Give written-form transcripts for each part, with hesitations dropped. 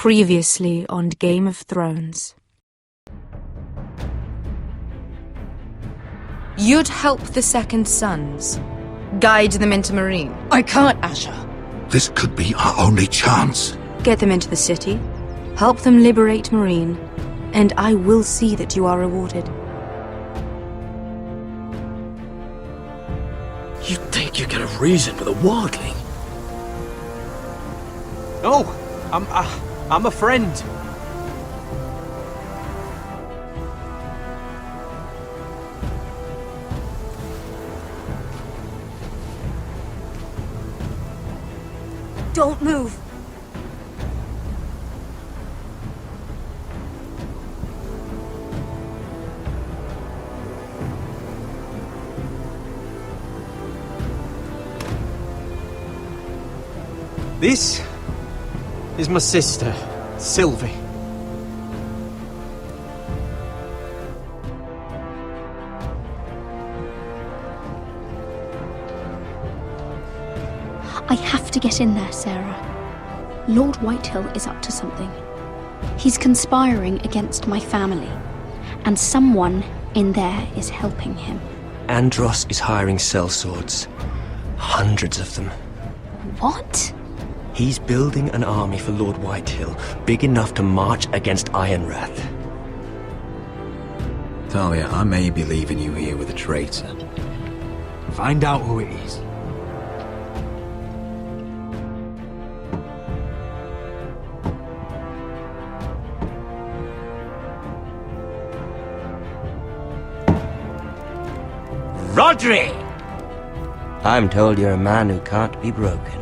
Previously on Game of Thrones. You'd help the Second Sons. Guide them into Marine. I can't, Asher. This could be our only chance. Get them into the city. Help them liberate Marine. And I will see that you are rewarded. You think you got a reason with a wildling? No, I'm a friend. Don't move. This is my sister, Sylvie. I have to get in there, Sarah. Lord Whitehill is up to something. He's conspiring against my family, and someone in there is helping him. Andros is hiring sellswords. Hundreds of them. What? He's building an army for Lord Whitehill, big enough to march against Ironrath. Talia, I may be leaving you here with a traitor. Find out who it is. Rodri! I'm told you're a man who can't be broken.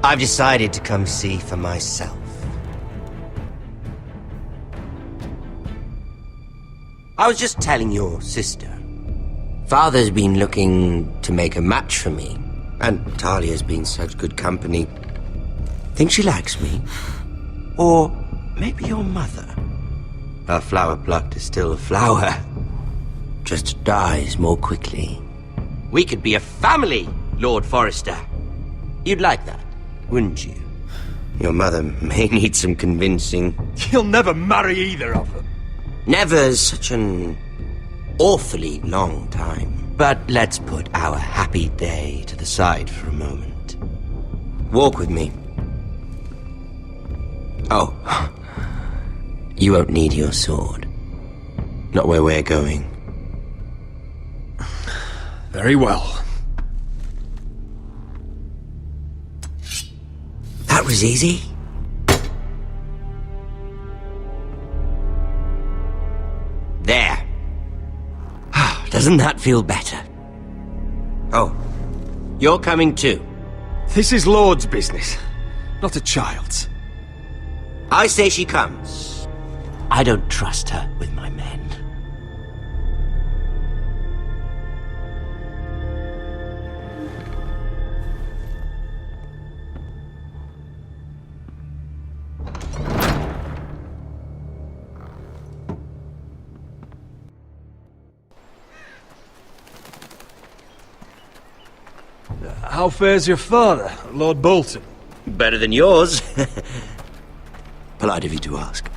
I've decided to come see for myself. I was just telling your sister. Father's been looking to make a match for me, and Talia's been such good company. Think she likes me? Or maybe your mother? A flower plucked is still a flower. Just dies more quickly. We could be a family, Lord Forrester. You'd like that, wouldn't you? Your mother may need some convincing. You'll never marry either of them. Never's such an awfully long time. But let's put our happy day to the side for a moment. Walk with me. Oh, you won't need your sword. Not where we're going. Very well. That was easy. There. Doesn't that feel better? Oh, you're coming too. This is Lord's business, not a child's. I say she comes. I don't trust her with my men. How fares your father, Lord Bolton? Better than yours. Polite of you to ask.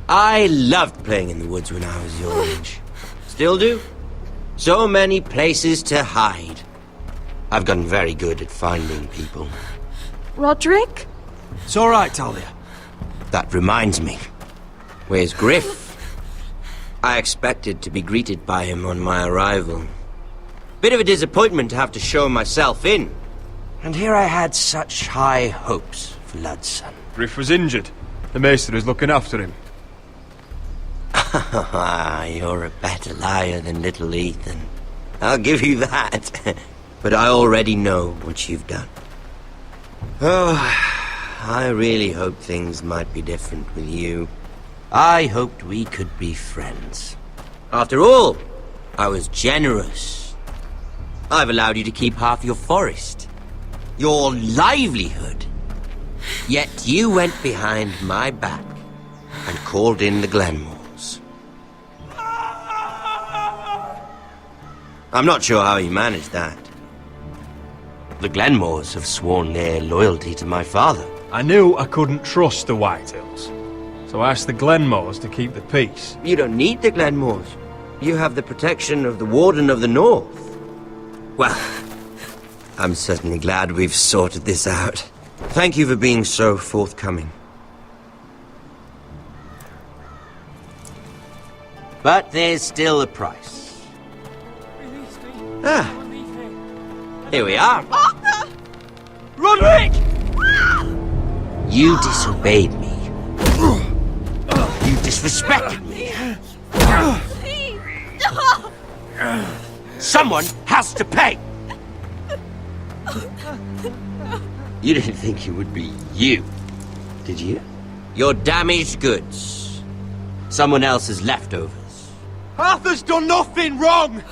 I loved playing in the woods when I was your age. Still do. So many places to hide. I've gotten very good at finding people. Roderick? It's all right, Talia. That reminds me. Where's Griff? I expected to be greeted by him on my arrival. Bit of a disappointment to have to show myself in. And here I had such high hopes for Ludson. Griff was injured. The maester is looking after him. You're a better liar than little Ethan. I'll give you that. But I already know what you've done. Oh, I really hoped things might be different with you. I hoped we could be friends. After all, I was generous. I've allowed you to keep half your forest. Your livelihood. Yet you went behind my back and called in the Glenmores. I'm not sure how you managed that. The Glenmores have sworn their loyalty to my father. I knew I couldn't trust the Whitehills, so I asked the Glenmores to keep the peace. You don't need the Glenmores. You have the protection of the Warden of the North. Well, I'm certainly glad we've sorted this out. Thank you for being so forthcoming. But there's still a price. Ah, here we are. Arthur! Roderick! You disobeyed me. You disrespected me. Please! Someone has to pay! You didn't think it would be you, did you? Your damaged goods. Someone else's leftovers. Arthur's done nothing wrong!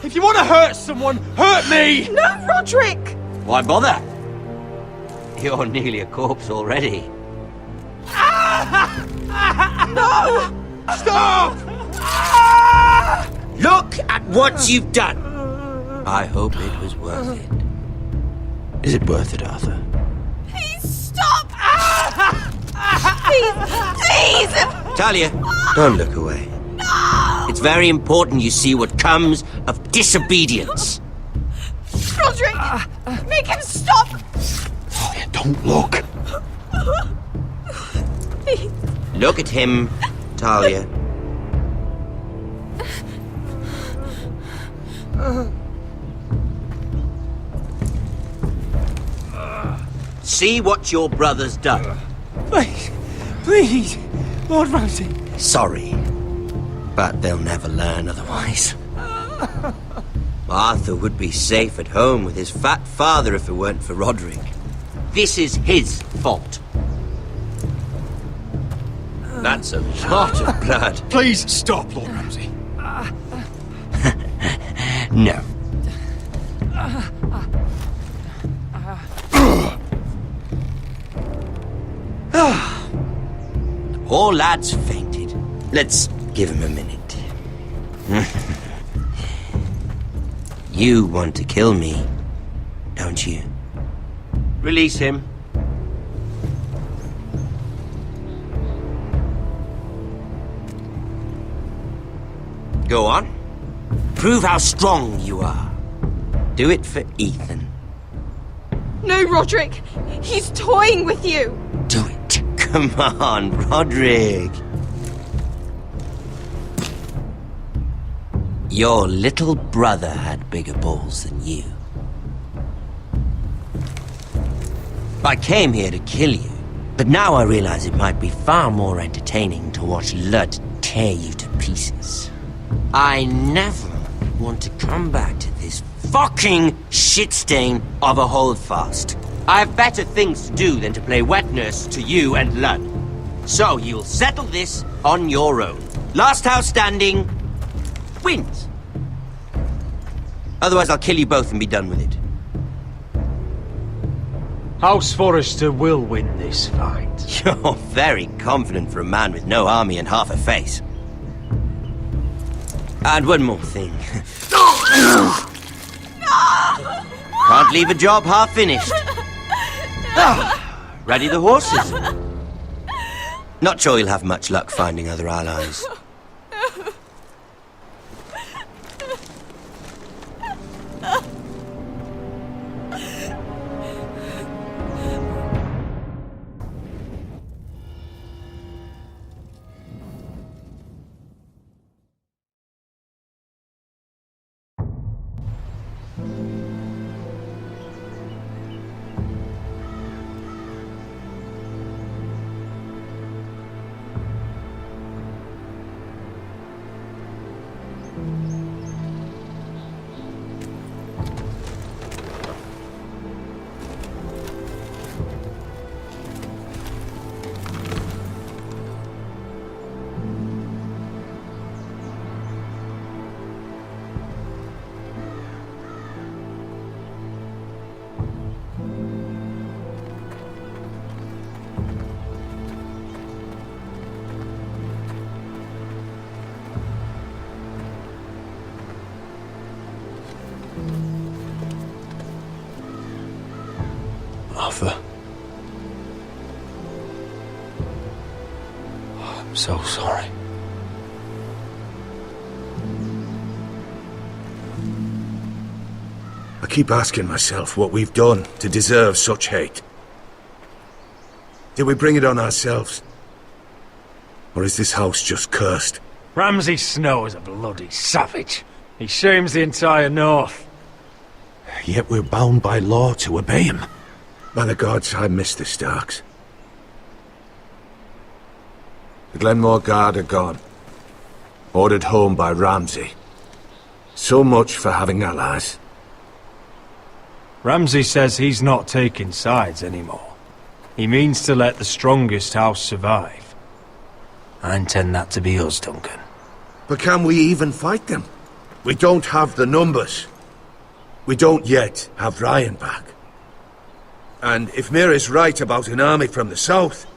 If you want to hurt someone, hurt me! No, Roderick! Why bother? You're nearly a corpse already. No! Stop! Look at what you've done! I hope it was worth it. Is it worth it, Arthur? Please stop! Please! Please! Talia, don't look away. No! It's very important you see what comes of disobedience. Roderick! Make him stop! Talia, don't look. Please. Look at him, Talia. See what your brother's done. Please, please, Lord Ramsay. Sorry, but they'll never learn otherwise. Arthur would be safe at home with his fat father if it weren't for Roderick. This is his fault. That's a lot of blood. Please stop, Lord Ramsay. No. The poor lad's fainted. Let's give him a minute. You want to kill me, don't you? Release him. Go on. Prove how strong you are. Do it for Ethan. No, Roderick! He's toying with you! Do it. Come on, Roderick. Your little brother had bigger balls than you. I came here to kill you, but now I realize it might be far more entertaining to watch Lud tear you to pieces. I never want to come back to this fucking shit stain of a holdfast. I have better things to do than to play wet nurse to you and Lud. So you'll settle this on your own. Last house standing wins. Otherwise I'll kill you both and be done with it. House Forrester will win this fight. You're very confident for a man with no army and half a face. And one more thing. Can't leave a job half finished. Ready the horses? Not sure you'll have much luck finding other allies. Arthur. I'm so sorry. I keep asking myself what we've done to deserve such hate. Did we bring it on ourselves? Or is this house just cursed? Ramsay Snow is a bloody savage. He shames the entire North. Yet we're bound by law to obey him. By the gods, I miss the Starks. The Glenmore Guard are gone. Ordered home by Ramsay. So much for having allies. Ramsay says he's not taking sides anymore. He means to let the strongest house survive. I intend that to be us, Duncan. But can we even fight them? We don't have the numbers. We don't yet have Ryan back. And if Mira's right about an army from the south...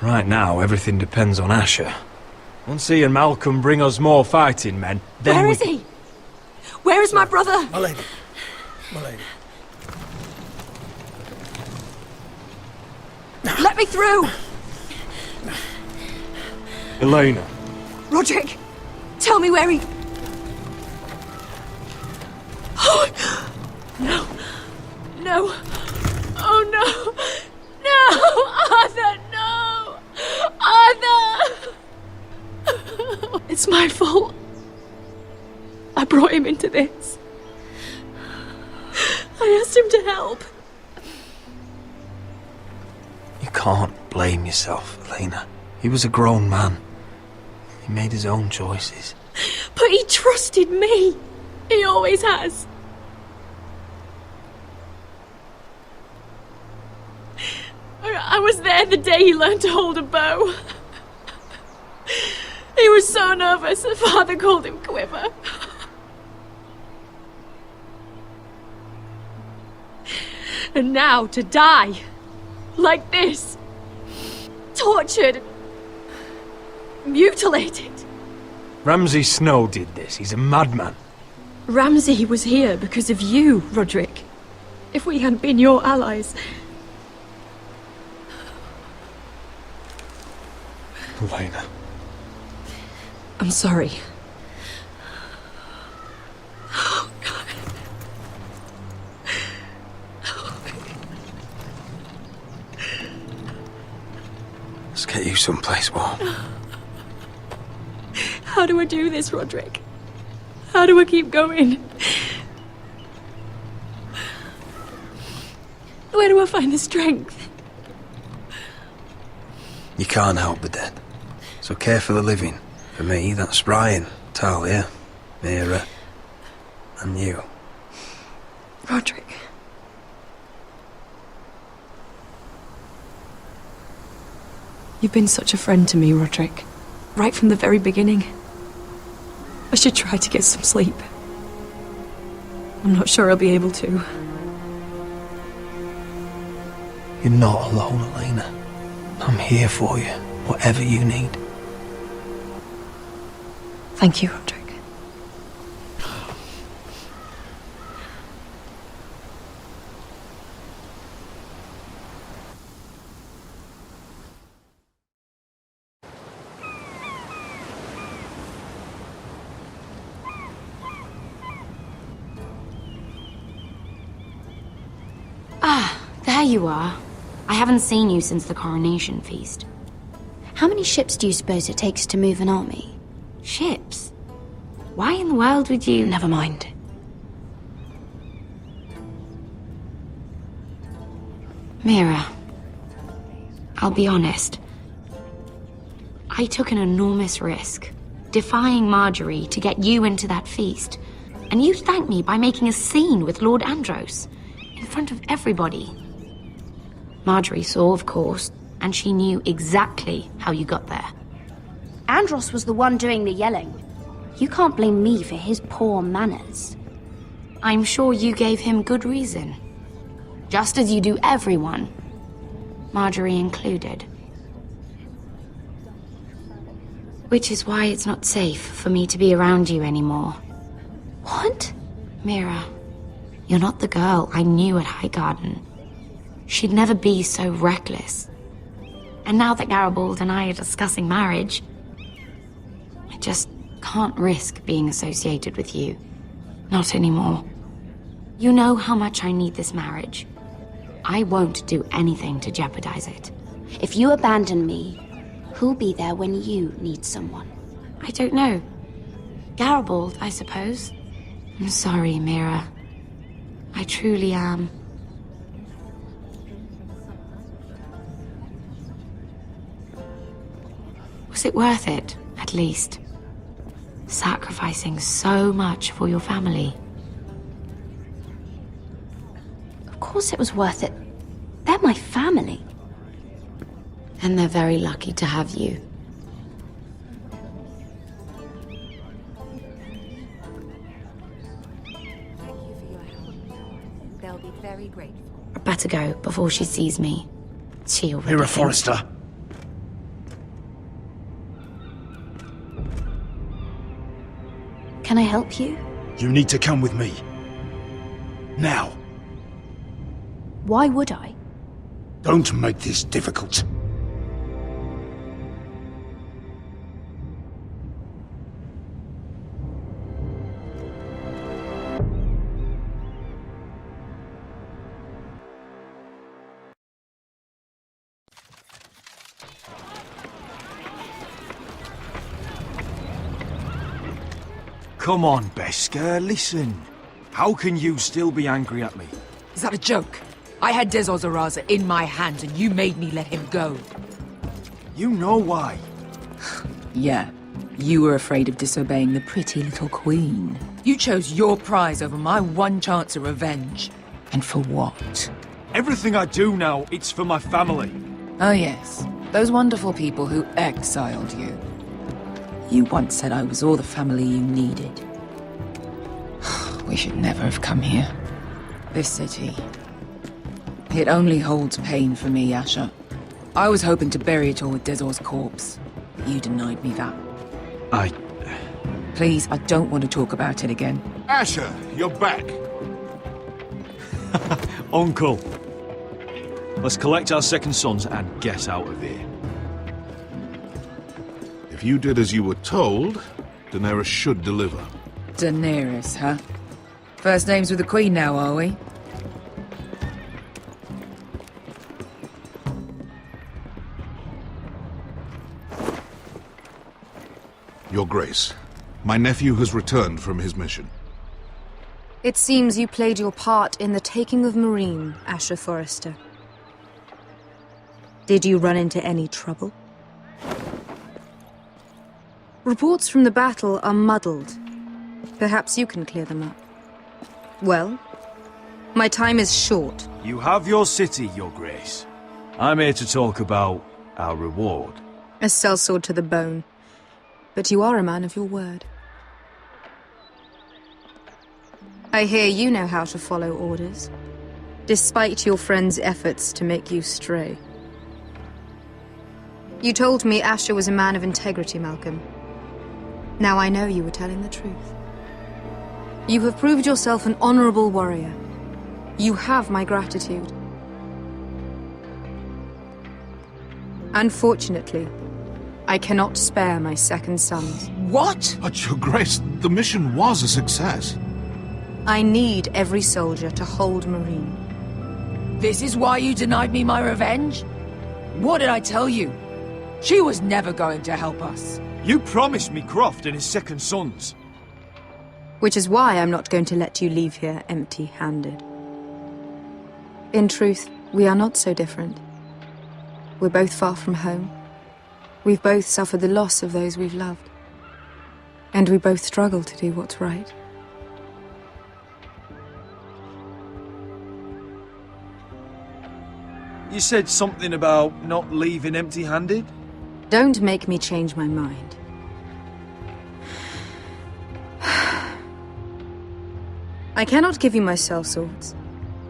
Right now, everything depends on Asher. Once he and Malcolm bring us more fighting men, then Where is he? Where is my brother? My lady. My lady. Let me through! Elena. Roderick, tell me where he... Oh, no. No. Oh, no. No! Arthur, no! Arthur! It's my fault. I brought him into this. I asked him to help. You can't blame yourself, Elena. He was a grown man. He made his own choices. But he trusted me. He always has. I was there the day he learned to hold a bow. He was so nervous that Father called him Quiver. And now to die. Like this. Tortured. Mutilated. Ramsay Snow did this. He's a madman. Ramsay was here because of you, Roderick. If we hadn't been your allies... Elena. I'm sorry. Oh, God. Let's get you someplace warm. How do I do this, Roderick? How do I keep going? Where do I find the strength? You can't help the dead. So care for the living. For me, that's Ryan, Talia, Mira, and you. Roderick. You've been such a friend to me, Roderick. Right from the very beginning. I should try to get some sleep. I'm not sure I'll be able to. You're not alone, Elena. I'm here for you, whatever you need. Thank you, Roderick. There you are. I haven't seen you since the coronation feast. How many ships do you suppose it takes to move an army? Ships? Why in the world would you... Never mind. Mira, I'll be honest. I took an enormous risk, defying Marjorie to get you into that feast. And you thanked me by making a scene with Lord Andros, in front of everybody. Marjorie saw, of course, and she knew exactly how you got there. Andros was the one doing the yelling. You can't blame me for his poor manners. I'm sure you gave him good reason. Just as you do everyone, Marjorie included. Which is why it's not safe for me to be around you anymore. What? Mira, You're not the girl I knew at Highgarden. She'd never be so reckless. And now that Garibald and I are discussing marriage, I just can't risk being associated with you. Not anymore. You know how much I need this marriage. I won't do anything to jeopardize it. If you abandon me, who'll be there when you need someone? I don't know. Garibald, I suppose. I'm sorry, Mira. I truly am. Was it worth it, at least? Sacrificing so much for your family. Of course it was worth it. They're my family. And they're very lucky to have you. They'll be very grateful. I better go before she sees me. She already Mira thinks- Forrester. Can I help you? You need to come with me. Now. Why would I? Don't make this difficult. Come on, Beskar, listen. How can you still be angry at me? Is that a joke? I had Des Ozaraza in my hands and you made me let him go. You know why. Yeah, you were afraid of disobeying the pretty little queen. You chose your prize over my one chance of revenge. And for what? Everything I do now, it's for my family. Oh yes, those wonderful people who exiled you. You once said I was all the family you needed. We should never have come here. This city. It only holds pain for me, Asher. I was hoping to bury it all with Dezor's corpse, but you denied me that. Please, I don't want to talk about it again. Asher, you're back. Uncle. Let's collect our second sons and get out of here. If you did as you were told, Daenerys should deliver. Daenerys, huh? First names with the Queen now, are we? Your Grace, my nephew has returned from his mission. It seems you played your part in the taking of Marine, Asher Forrester. Did you run into any trouble? Reports from the battle are muddled. Perhaps you can clear them up. Well, my time is short. You have your city, Your Grace. I'm here to talk about our reward. A sellsword to the bone. But you are a man of your word. I hear you know how to follow orders, despite your friend's efforts to make you stray. You told me Asher was a man of integrity, Malcolm. Now I know you were telling the truth. You have proved yourself an honorable warrior. You have my gratitude. Unfortunately, I cannot spare my second sons. What? But, Your Grace, the mission was a success. I need every soldier to hold Marine. This is why you denied me my revenge? What did I tell you? She was never going to help us. You promised me Croft and his second sons. Which is why I'm not going to let you leave here empty-handed. In truth, we are not so different. We're both far from home. We've both suffered the loss of those we've loved. And we both struggle to do what's right. You said something about not leaving empty-handed? Don't make me change my mind. I cannot give you my sellswords,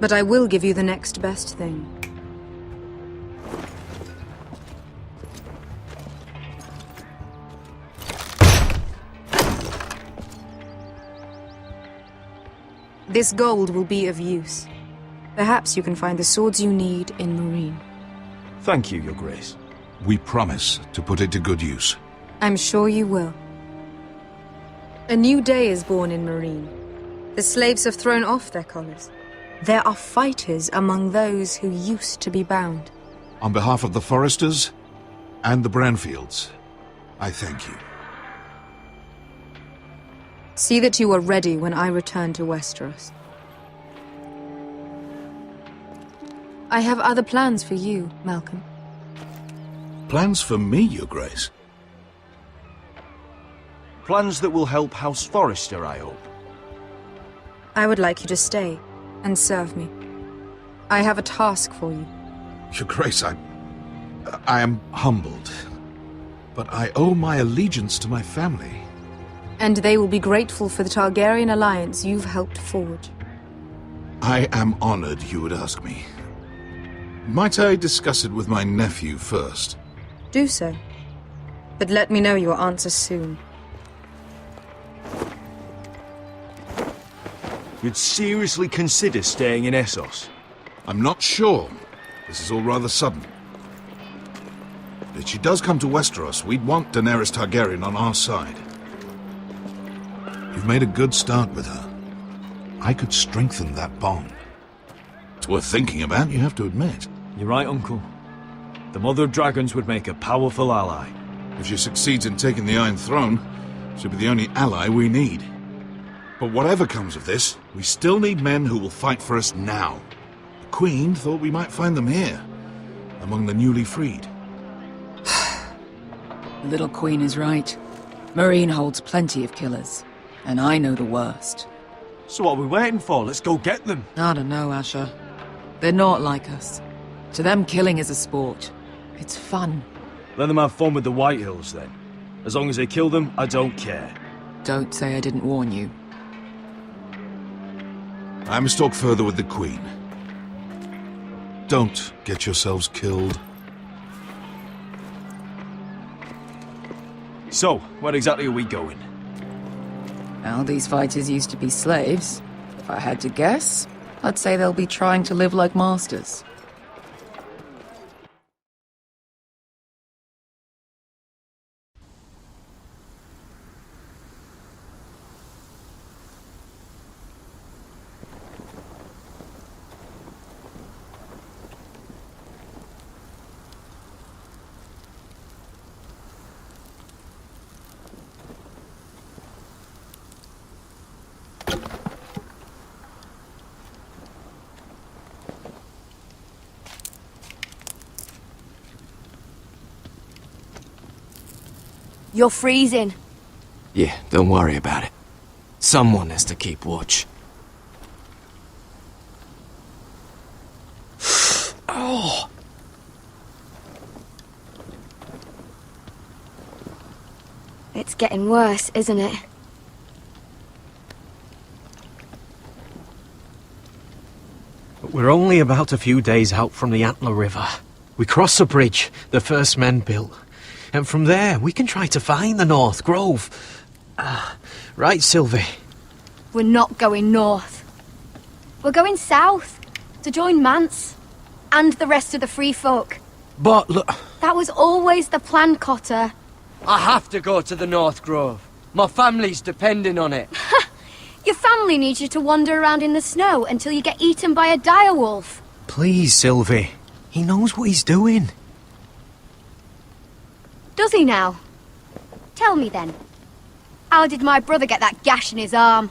but I will give you the next best thing. This gold will be of use. Perhaps you can find the swords you need in Marine. Thank you, Your Grace. We promise to put it to good use. I'm sure you will. A new day is born in Marine. The slaves have thrown off their collars. There are fighters among those who used to be bound. On behalf of the Foresters and the Branfields, I thank you. See that you are ready when I return to Westeros. I have other plans for you, Malcolm. Plans for me, Your Grace? Plans that will help House Forrester, I hope. I would like you to stay and serve me. I have a task for you. Your Grace, I am humbled, but I owe my allegiance to my family. And they will be grateful for the Targaryen alliance you've helped forge. I am honored you would ask me. Might I discuss it with my nephew first? Do so. But let me know your answer soon. You'd seriously consider staying in Essos? I'm not sure. This is all rather sudden. But if she does come to Westeros, we'd want Daenerys Targaryen on our side. You've made a good start with her. I could strengthen that bond. It's worth thinking about, you have to admit. You're right, Uncle. The Mother of Dragons would make a powerful ally. If she succeeds in taking the Iron Throne, she'll be the only ally we need. But whatever comes of this, we still need men who will fight for us now. The Queen thought we might find them here, among the newly freed. The little Queen is right. Marine holds plenty of killers, and I know the worst. So what are we waiting for? Let's go get them. I don't know, Asher. They're not like us. To them, killing is a sport. It's fun. Let them have fun with the Whitehills, then. As long as they kill them, I don't care. Don't say I didn't warn you. I must talk further with the Queen. Don't get yourselves killed. So, where exactly are we going? Well, these fighters used to be slaves. If I had to guess, I'd say they'll be trying to live like masters. You're freezing. Yeah, don't worry about it. Someone has to keep watch. Oh! It's getting worse, isn't it? We're only about a few days out from the Antler River. We cross the bridge the first men built. And from there, we can try to find the North Grove. Right, Sylvie? We're not going north. We're going south, to join Mance, and the rest of the free folk. But look... That was always the plan, Cotter. I have to go to the North Grove. My family's depending on it. Your family needs you to wander around in the snow until you get eaten by a direwolf. Please, Sylvie. He knows what he's doing. Does he now? Tell me then. How did my brother get that gash in his arm?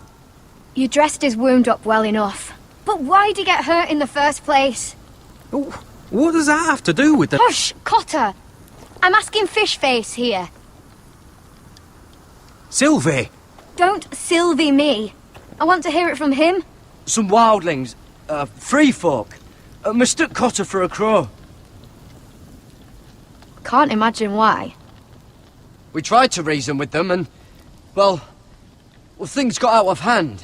You dressed his wound up well enough. But why'd he get hurt in the first place? What does that have to do with the... Hush, Cotter! I'm asking Fishface here. Sylvie! Don't Sylvie me. I want to hear it from him. Some wildlings, free folk, mistook Cotter for a crow. Can't imagine why. We tried to reason with them and, well, things got out of hand.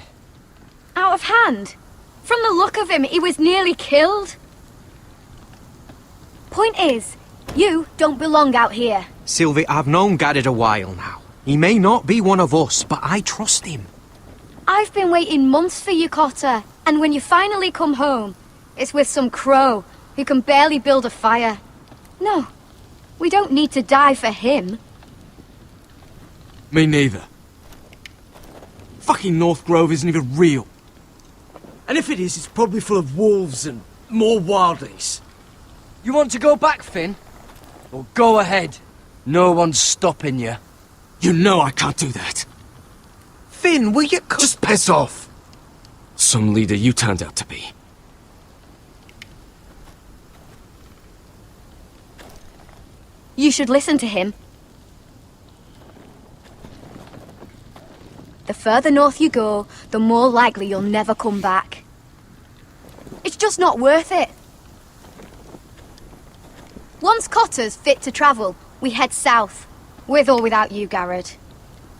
Out of hand? From the look of him, he was nearly killed. Point is, you don't belong out here. Sylvie, I've known Gaddard a while now. He may not be one of us, but I trust him. I've been waiting months for you, Cotter. And when you finally come home, it's with some crow who can barely build a fire. No, we don't need to die for him. Me neither. Fucking North Grove isn't even real. And if it is, it's probably full of wolves and more wildlings. You want to go back, Finn? Well, go ahead. No one's stopping you. You know I can't do that. Finn, will you just piss off? Some leader you turned out to be. You should listen to him. The further north you go, the more likely you'll never come back. It's just not worth it. Once Cotter's fit to travel, we head south. With or without you, Garrett.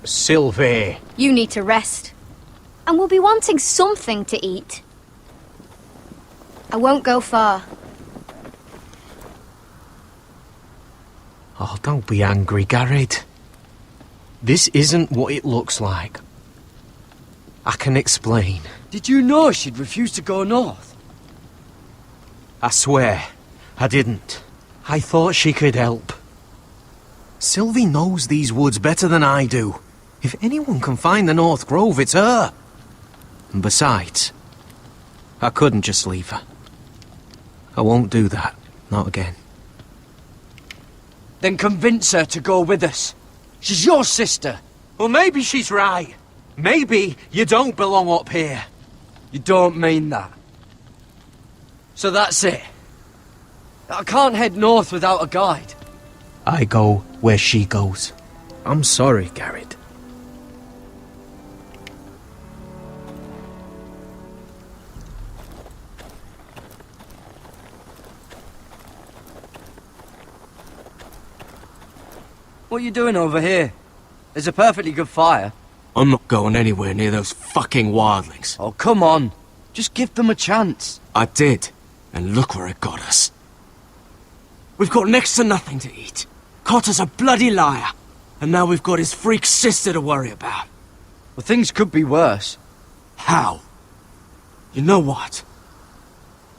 Sylvie. You need to rest. And we'll be wanting something to eat. I won't go far. Oh, don't be angry, Garrett. This isn't what it looks like. I can explain. Did you know she'd refuse to go north? I swear, I didn't. I thought she could help. Sylvie knows these woods better than I do. If anyone can find the North Grove, it's her. And besides, I couldn't just leave her. I won't do that. Not again. Then convince her to go with us. She's your sister. Well, maybe she's right. Maybe you don't belong up here. You don't mean that. So that's it. I can't head north without a guide. I go where she goes. I'm sorry, Garrett. What are you doing over here? There's a perfectly good fire. I'm not going anywhere near those fucking wildlings. Oh, come on. Just give them a chance. I did. And look where it got us. We've got next to nothing to eat. Cotter's a bloody liar. And now we've got his freak sister to worry about. Well, things could be worse. How? You know what?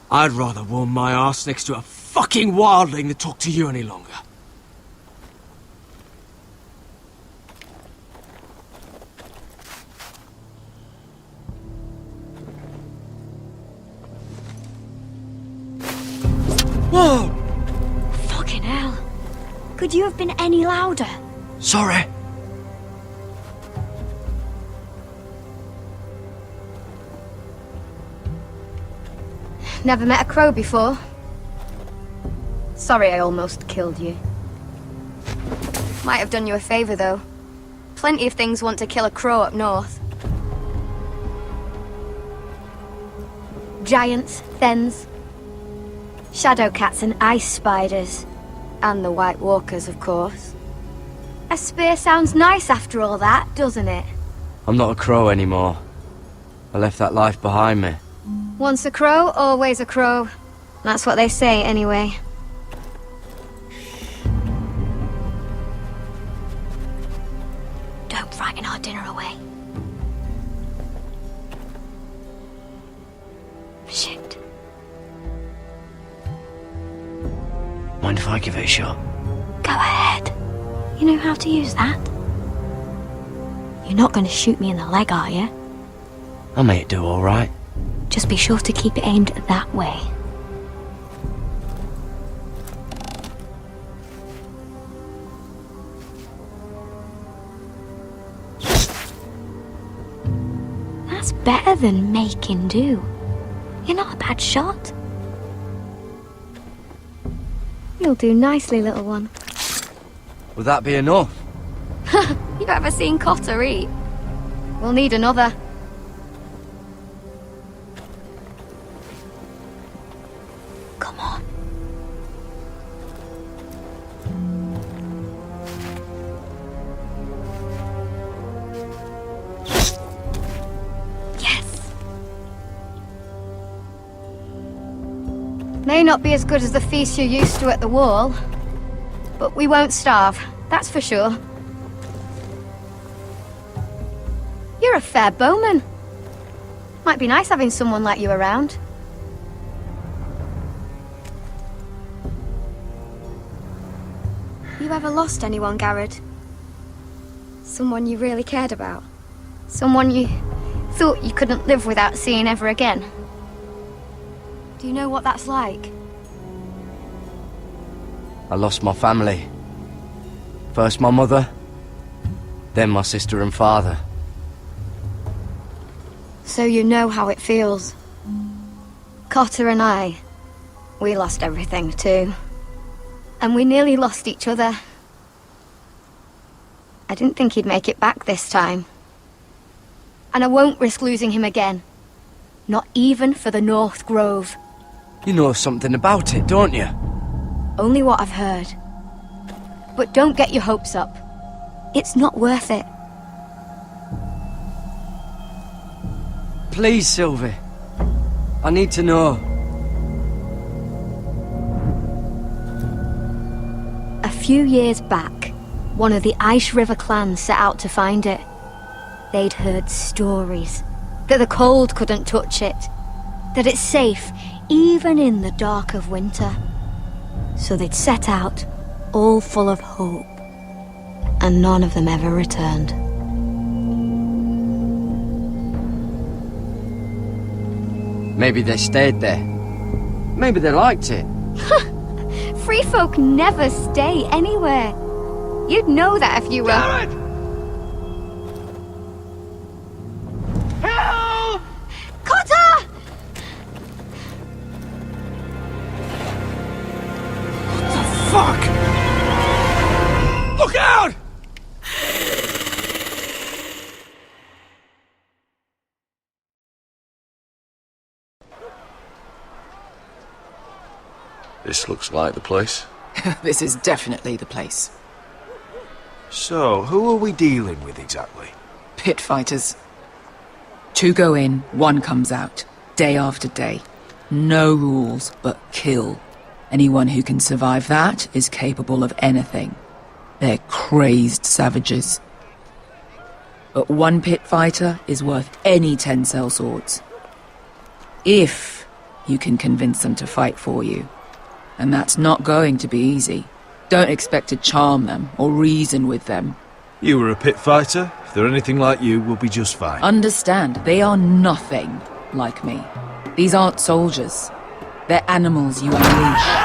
I'd rather warm my arse next to a fucking wildling than talk to you any longer. Whoa! Fucking hell. Could you have been any louder? Sorry. Never met a crow before. Sorry I almost killed you. Might have done you a favor, though. Plenty of things want to kill a crow up north. Giants, thens, shadow cats and ice spiders. And the White Walkers, of course. A spear sounds nice after all that, doesn't it? I'm not a crow anymore. I left that life behind me. Once a crow, always a crow. That's what they say, anyway. Don't frighten our dinner away. Shit. Mind if I give it a shot? Go ahead. You know how to use that? You're not going to shoot me in the leg, are you? I may do all right. Just be sure to keep it aimed that way. That's better than making do. You're not a bad shot. You'll do nicely, little one. Would that be enough? You ever seen Cotter eat? We'll need another. Come on. Yes. May not be as good as the feast you're used to at the wall, but we won't starve, that's for sure. You're a fair bowman. Might be nice having someone like you around. You ever lost anyone, Garrett? Someone you really cared about? Someone you thought you couldn't live without seeing ever again? Do you know what that's like? I lost my family. First my mother, then my sister and father. So you know how it feels. Cotter and I, we lost everything too. And we nearly lost each other. I didn't think he'd make it back this time. And I won't risk losing him again. Not even for the North Grove. You know something about it, don't you? Only what I've heard. But don't get your hopes up. It's not worth it. Please, Sylvie. I need to know. A few years back, one of the Ice River clans set out to find it. They'd heard stories that the cold couldn't touch it, that it's safe even in the dark of winter. So they'd set out, all full of hope, and none of them ever returned. Maybe they stayed there. Maybe they liked it. Free folk never stay anywhere. You'd know that if you were... Garrett! Help! Cotter! What the fuck? Look out! This looks like the place. This is definitely the place. So, who are we dealing with exactly? Pit fighters. 2 go in, 1 comes out. Day after day. No rules, but kill. Anyone who can survive that is capable of anything. They're crazed savages. But 1 pit fighter is worth any 10 sellswords. If you can convince them to fight for you. And that's not going to be easy. Don't expect to charm them or reason with them. You were a pit fighter. If they're anything like you, we'll be just fine. Understand, they are nothing like me. These aren't soldiers. They're animals you unleash.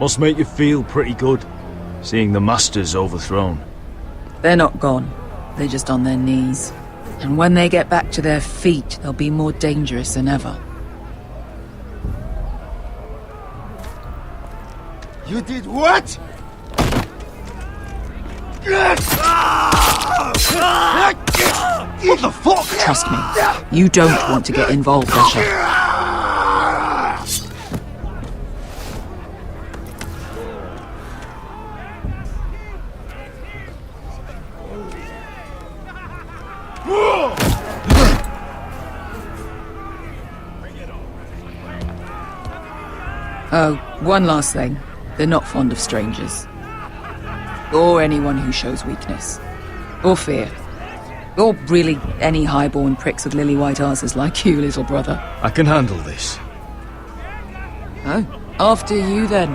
Must make you feel pretty good, seeing the Masters overthrown. They're not gone. They're just on their knees. And when they get back to their feet, they'll be more dangerous than ever. You did what? What the fuck? Trust me, you don't want to get involved, Asher. Oh, one last thing. They're not fond of strangers. Or anyone who shows weakness. Or fear. Or really any highborn pricks with lily-white asses like you, little brother. I can handle this. Oh, after you then.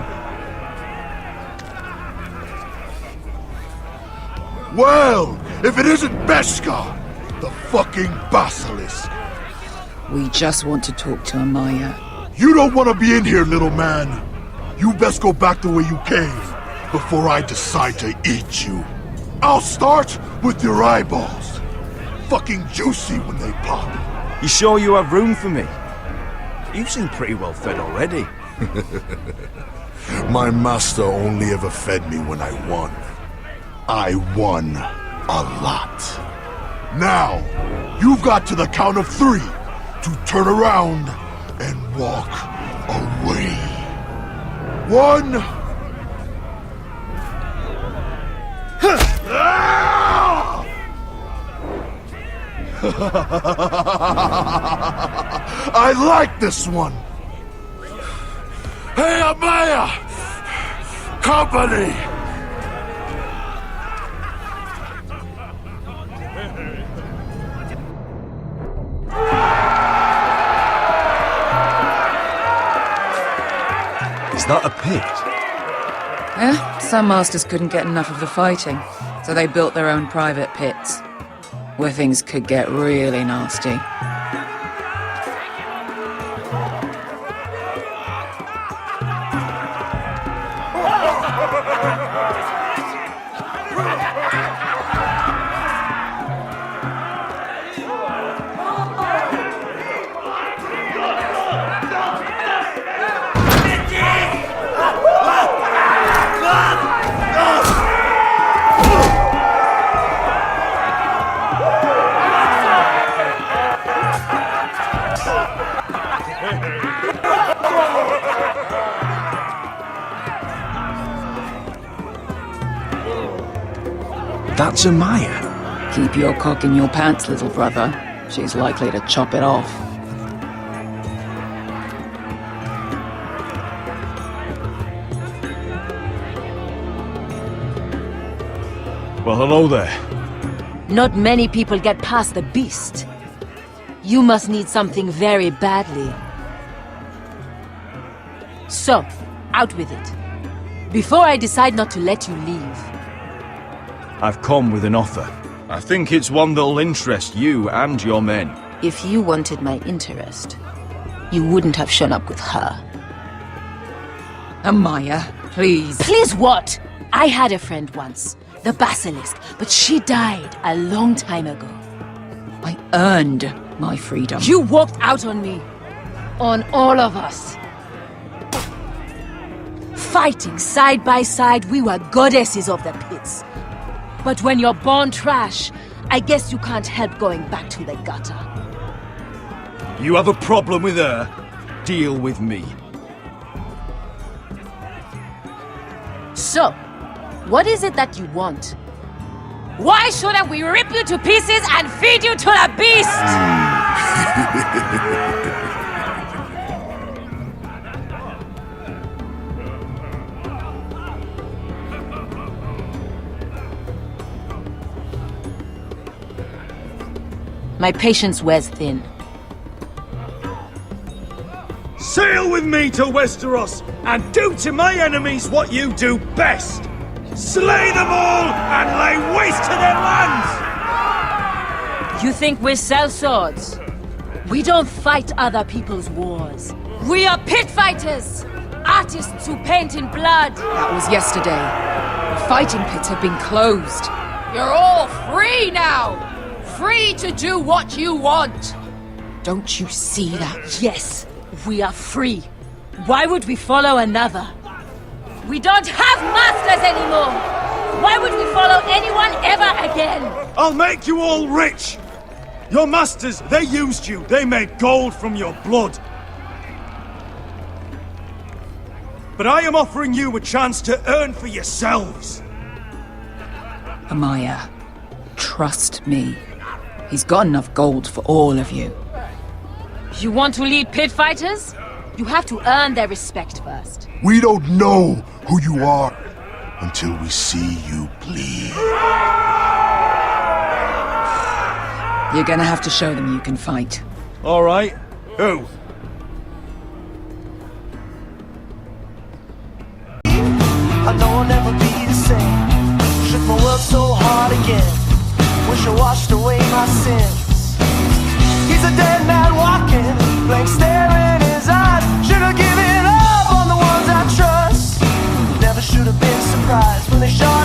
Well, if it isn't Beskar, the fucking basilisk. We just want to talk to Amaya. You don't want to be in here, little man. You best go back the way you came, before I decide to eat you. I'll start with your eyeballs. Fucking juicy when they pop. You sure you have room for me? You seem pretty well fed already. My master only ever fed me when I won. I won a lot. Now, you've got to the count of 3 to turn around and walk away. 1. I like this one! Hey, Amaya! Company! Is that a pit? Yeah, some masters couldn't get enough of the fighting, so they built their own private pits, where things could get really nasty. That's Amaya. Keep your cock in your pants, little brother. She's likely to chop it off. Well, hello there. Not many people get past the beast. You must need something very badly. So, out with it. Before I decide not to let you leave. I've come with an offer. I think it's one that'll interest you and your men. If you wanted my interest, you wouldn't have shown up with her. Amaya, please. Please what? I had a friend once, the Basilisk, but she died a long time ago. I earned my freedom. You walked out on me. On all of us. Fighting side by side, we were goddesses of the pits. But when you're born trash, I guess you can't help going back to the gutter. You have a problem with her? Deal with me. So, what is it that you want? Why shouldn't we rip you to pieces and feed you to the beast? My patience wears thin. Sail with me to Westeros and do to my enemies what you do best. Slay them all and lay waste to their lands! You think we sell swords? We don't fight other people's wars. We are pit fighters! Artists who paint in blood! That was yesterday. The fighting pits have been closed. You're all free now! Free to do what you want! Don't you see that? Yes, we are free. Why would we follow another? We don't have masters anymore! Why would we follow anyone ever again? I'll make you all rich! Your masters, they used you. They made gold from your blood. But I am offering you a chance to earn for yourselves. Amaya, trust me. He's got enough gold for all of you. You want to lead pit fighters? You have to earn their respect first. We don't know who you are until we see you bleed. You're gonna have to show them you can fight. All right. Who? I know I'll never be the same. Shook my world so hard again. Wish I washed away my sins. He's a dead man walking, blank stare in his eyes. Should have given up on the ones I trust. Never should have been surprised when they shot